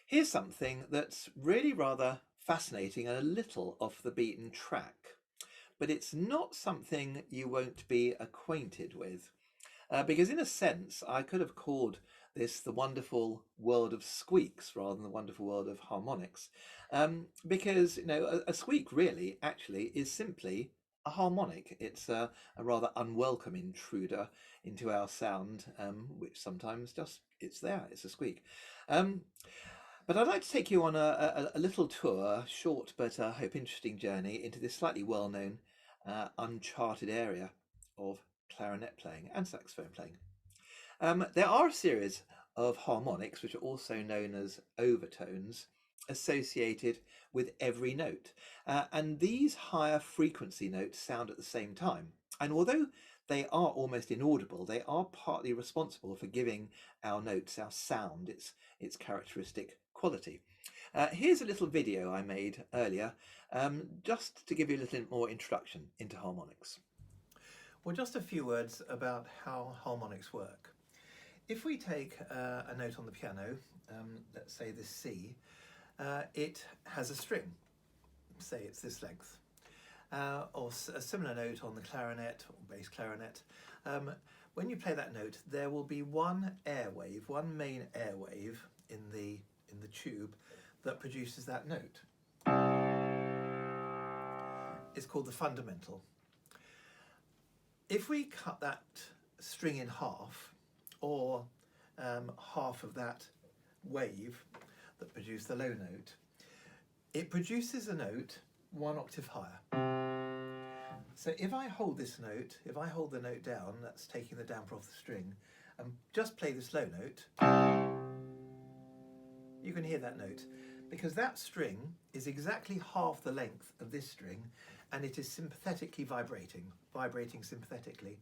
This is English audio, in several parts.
Here's something that's really rather fascinating and a little off the beaten track, but it's not something you won't be acquainted with. Because, in a sense, I could have called this the wonderful world of squeaks rather than the wonderful world of harmonics. Because, a squeak really actually is simply a harmonic. It's a rather unwelcome intruder into our sound, which sometimes just it's there, it's a squeak. Um, but I'd like to take you on a little tour, short but I hope interesting journey into this slightly well known, uncharted area of clarinet playing and saxophone playing. There are a series of harmonics, which are also known as overtones, associated with every note. And these higher frequency notes sound at the same time. And although they are almost inaudible, they are partly responsible for giving our notes, our sound, its characteristic quality. Here's a little video I made earlier, just to give you a little more introduction into harmonics. Well, just a few words about how harmonics work. If we take a note on the piano, let's say this C, it has a string, say it's this length. Or a similar note on the clarinet or bass clarinet. When you play that note, there will be one airwave, one main airwave in the tube that produces that note. It's called the fundamental. If we cut that string in half, or half of that wave that produced the low note, it produces a note one octave higher. So if I hold this note, if I hold the note down, that's taking the damper off the string, and just play this low note, you can hear that note, because that string is exactly half the length of this string, and it is sympathetically vibrating sympathetically.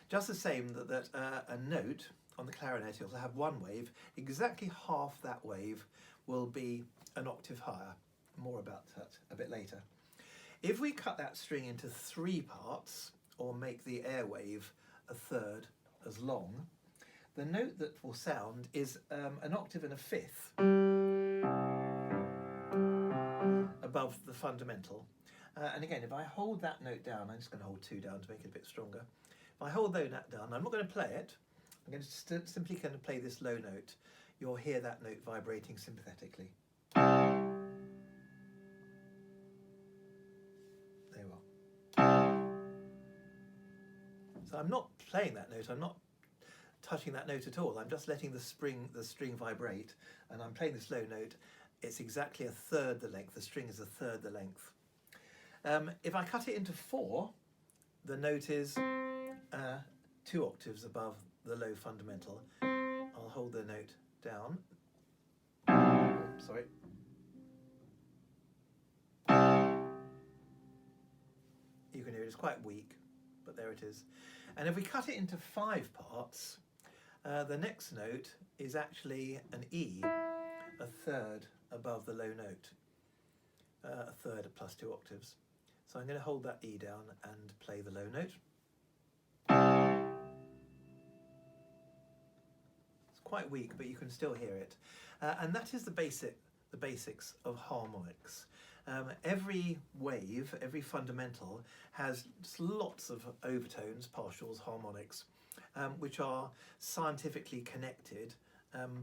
Just the same that a note on the clarinet, it'll have one wave, exactly half that wave will be an octave higher. More about that a bit later. If we cut that string into 3 parts, or make the airwave a third as long, the note that will sound is an octave and a fifth above the fundamental. And again, if I hold that note down, I'm just going to hold 2 down to make it a bit stronger. If I hold that down, I'm not going to play it, I'm going to simply going to play this low note. You'll hear that note vibrating sympathetically. There you are. So I'm not playing that note, I'm not touching that note at all, I'm just letting the string vibrate, and I'm playing this low note. It's exactly a third the length, the string is a third the length. If I cut it into 4, the note is 2 octaves above the low fundamental. I'll hold the note down. Oh, sorry. You can hear it's quite weak, but there it is. And if we cut it into 5 parts, the next note is actually an E, a third above the low note, a third plus 2 octaves. So I'm going to hold that E down and play the low note. It's quite weak, but you can still hear it. And that is the basics of harmonics. Every wave, every fundamental has just lots of overtones, partials, harmonics, which are scientifically connected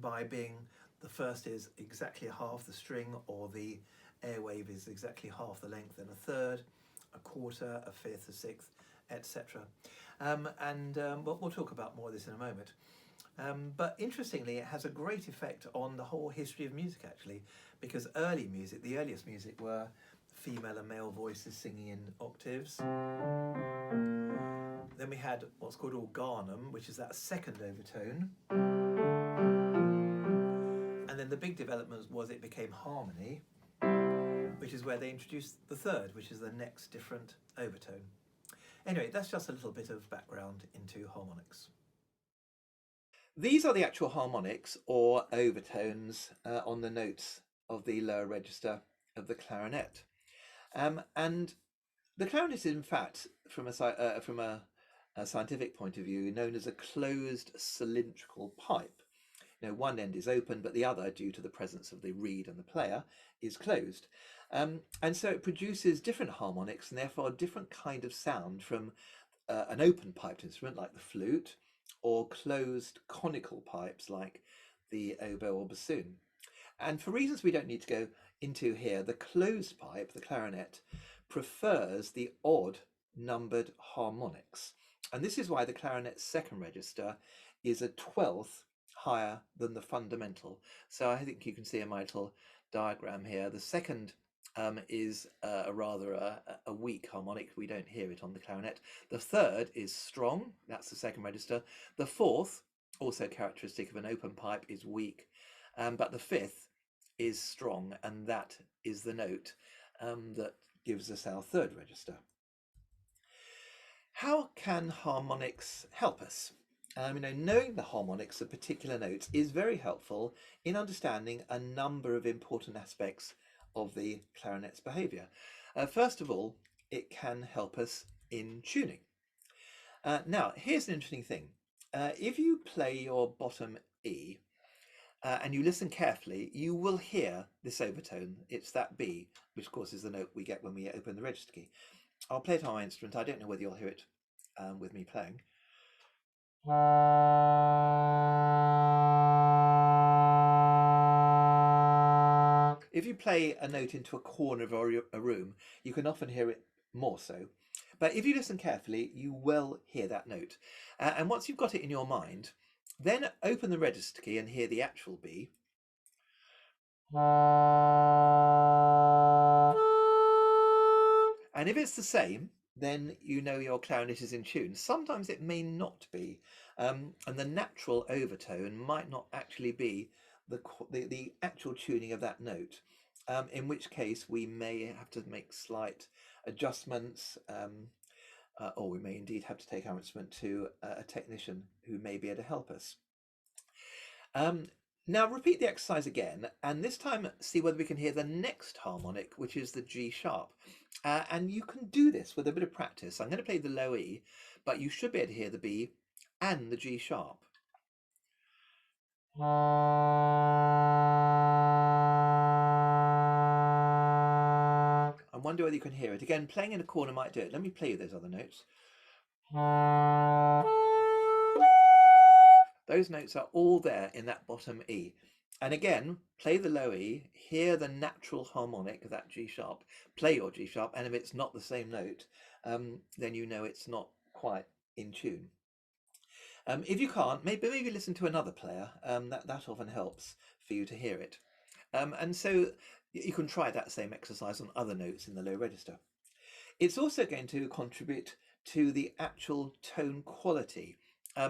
by being the first is exactly half the string, or the airwave is exactly half the length, and a third, a quarter, a fifth, a sixth, etc. We'll talk about more of this in a moment. But interestingly, it has a great effect on the whole history of music, actually, because early music, the earliest music, were female and male voices singing in octaves. Then we had what's called organum, which is that second overtone. And then the big development was it became harmony, which is where they introduced the third, which is the next different overtone. Anyway, that's just a little bit of background into harmonics. These are the actual harmonics or overtones on the notes of the lower register of the clarinet. And the clarinet is, in fact, from a scientific point of view, known as a closed cylindrical pipe. one end is open, but the other, due to the presence of the reed and the player, is closed. And so it produces different harmonics and therefore a different kind of sound from an open piped instrument like the flute, or closed conical pipes like the oboe or bassoon. And for reasons we don't need to go into here, the closed pipe, the clarinet, prefers the odd numbered harmonics. And this is why the clarinet's second register is a 12th higher than the fundamental. So I think you can see in my little diagram here, the second is a weak harmonic. We don't hear it on the clarinet. The third is strong. That's the second register. The fourth, also characteristic of an open pipe, is weak. But the fifth is strong, and that is the note that gives us our third register. How can harmonics help us? Knowing the harmonics of particular notes is very helpful in understanding a number of important aspects of the clarinet's behaviour. First of all, it can help us in tuning. Now, here's an interesting thing. If you play your bottom E and you listen carefully, you will hear this overtone. It's that B, which of course is the note we get when we open the register key. I'll play it on my instrument. I don't know whether you'll hear it with me playing. If you play a note into a corner of a room, you can often hear it more so. But if you listen carefully, you will hear that note. And once you've got it in your mind, then open the register key and hear the actual B. And if it's the same, then you know your clarinet is in tune. Sometimes it may not be, and the natural overtone might not actually be the actual tuning of that note, in which case we may have to make slight adjustments, or we may indeed have to take our instrument to a technician who may be able to help us. Now repeat the exercise again, and this time see whether we can hear the next harmonic, which is the G sharp. And you can do this with a bit of practice. I'm going to play the low E, but you should be able to hear the B and the G sharp. I wonder whether you can hear it. Again, playing in a corner might do it. Let me play you those other notes. Those notes are all there in that bottom E. And again, play the low E, hear the natural harmonic of that G sharp, play your G sharp, and if it's not the same note, then you know it's not quite in tune. If you can't, maybe listen to another player. That often helps for you to hear it. And so you can try that same exercise on other notes in the low register. It's also going to contribute to the actual tone quality,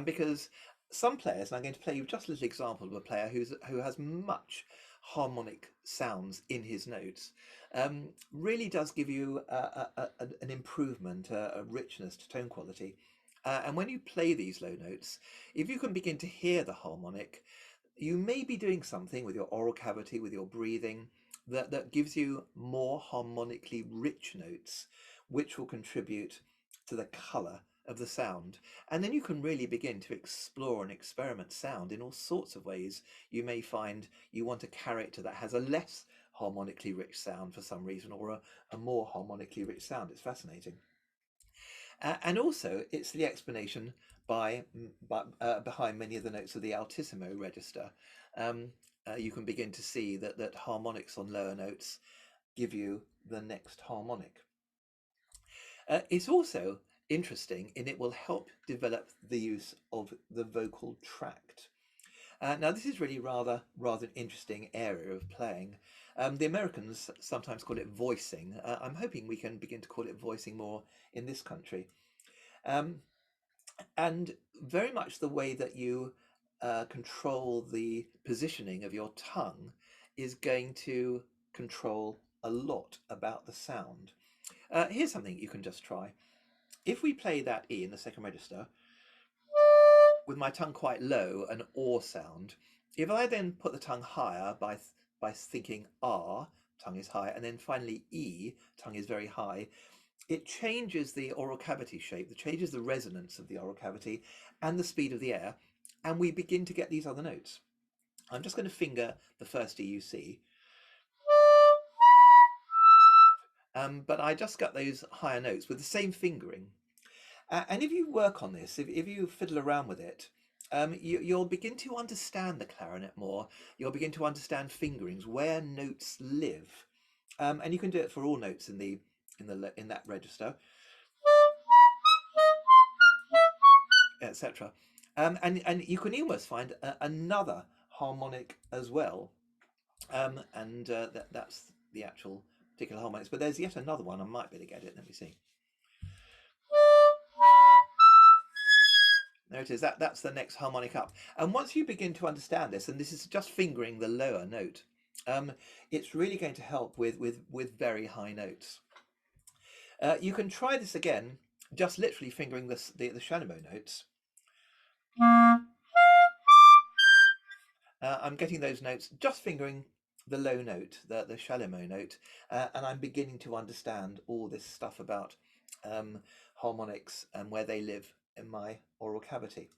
because some players, and I'm going to play you just a little example of a player who has much harmonic sounds in his notes, really does give you an improvement, a richness to tone quality. And when you play these low notes, if you can begin to hear the harmonic, you may be doing something with your oral cavity, with your breathing, that gives you more harmonically rich notes, which will contribute to the colour of the sound. And then you can really begin to explore and experiment sound in all sorts of ways. You may find you want a character that has a less harmonically rich sound for some reason, or a more harmonically rich sound. It's fascinating. And also, it's the explanation behind many of the notes of the altissimo register. You can begin to see that harmonics on lower notes give you the next harmonic. It's also interesting in it will help develop the use of the vocal tract. Now this is really rather an interesting area of playing. The Americans sometimes call it voicing. I'm hoping we can begin to call it voicing more in this country. And very much the way that you control the positioning of your tongue is going to control a lot about the sound. Here's something you can just try. If we play that E in the second register with my tongue quite low, an or sound, if I then put the tongue higher by thinking R, tongue is high, and then finally E, tongue is very high, it changes the oral cavity shape, it changes the resonance of the oral cavity and the speed of the air, and we begin to get these other notes. I'm just going to finger the first E you see. But I just got those higher notes with the same fingering. And if you work on this, if you fiddle around with it, you'll begin to understand the clarinet more. You'll begin to understand fingerings, where notes live, and you can do it for all notes in that register, etc. And you can almost find another harmonic as well, and that's the actual particular harmonics. But there's yet another one. I might be able to get it. Let me see. There it is. That's the next harmonic up. And once you begin to understand this, and this is just fingering the lower note, it's really going to help with very high notes. You can try this again, just literally fingering the shallow notes. I'm getting those notes just fingering the low note, the shallow note, and I'm beginning to understand all this stuff about harmonics and where they live in my oral cavity,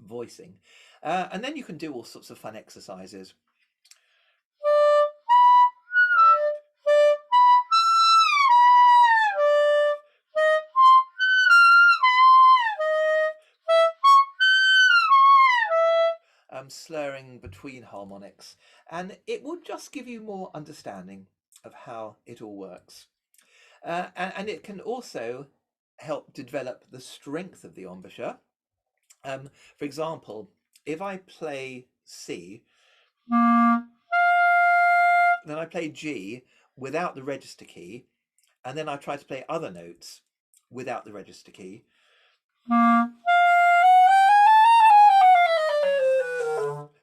voicing. And then you can do all sorts of fun exercises. Slurring between harmonics, and it will just give you more understanding of how it all works. And it can also help develop the strength of the embouchure. For example, if I play C, then I play G without the register key, and then I try to play other notes without the register key.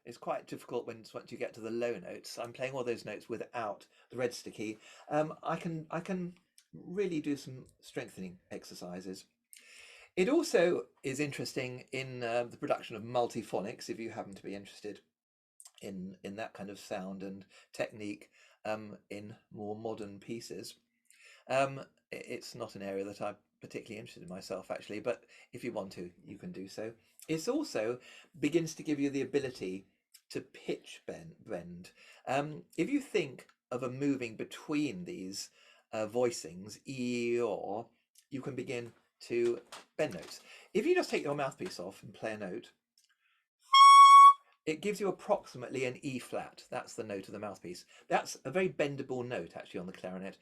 It's quite difficult once you get to the low notes. I'm playing all those notes without the register key. I can really do some strengthening exercises. It also is interesting in the production of multiphonics, if you happen to be interested in that kind of sound and technique in more modern pieces. It's not an area that I'm particularly interested in myself, actually, but if you want to, you can do so. It also begins to give you the ability to pitch bend. If you think of a moving between these voicings, E, or, you can begin to bend notes. If you just take your mouthpiece off and play a note, it gives you approximately an E flat. That's the note of the mouthpiece. That's a very bendable note, actually, on the clarinet,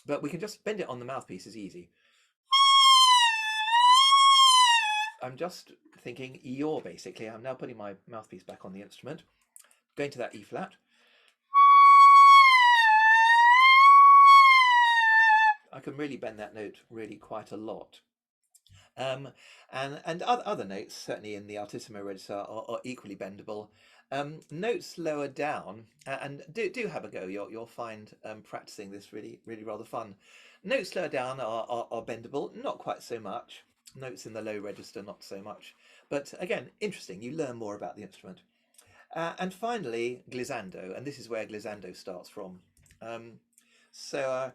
but we can just bend it on the mouthpiece is easy. I'm just thinking Eeyore, basically. I'm now putting my mouthpiece back on the instrument, going to that E flat. I can really bend that note really quite a lot. And other notes, certainly in the altissimo register, are equally bendable. Notes lower down, and do have a go. You'll find practicing this really rather fun. Notes lower down are bendable, not quite so much. Notes in the low register, not so much. But again, interesting. You learn more about the instrument. And finally, glissando, and this is where glissando starts from. So.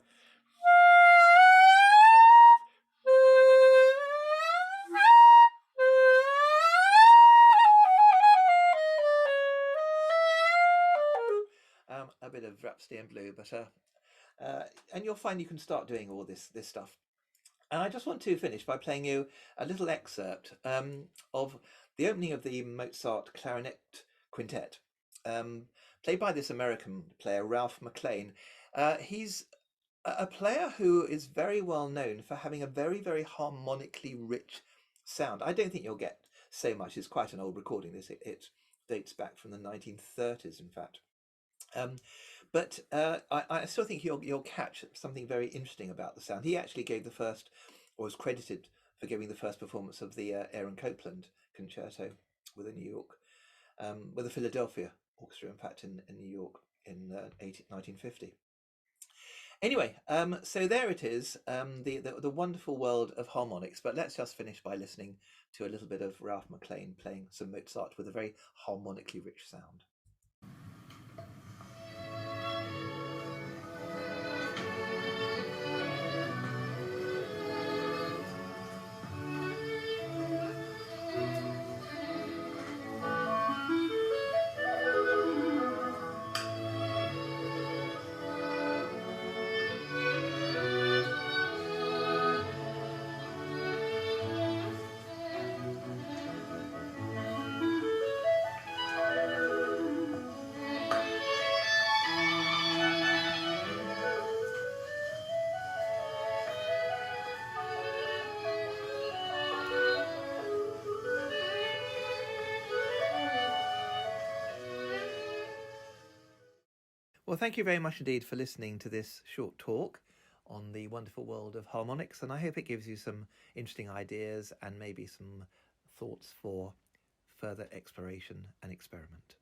A bit of Rhapsody in Blue, but and you'll find you can start doing all this stuff. And I just want to finish by playing you a little excerpt of the opening of the Mozart Clarinet Quintet, played by this American player, Ralph McLean. He's a player who is very well known for having a very harmonically rich sound. I don't think you'll get so much. It's quite an old recording. It dates back from the 1930s, in fact. But I still think you'll catch something very interesting about the sound. He actually gave the first, or was credited for giving the first performance of the Aaron Copland concerto with the Philadelphia Orchestra, in fact, in New York in 1950. Anyway, so there it is, the wonderful world of harmonics. But let's just finish by listening to a little bit of Ralph McLean playing some Mozart with a very harmonically rich sound. Well, thank you very much indeed for listening to this short talk on the wonderful world of harmonics, and I hope it gives you some interesting ideas and maybe some thoughts for further exploration and experiment.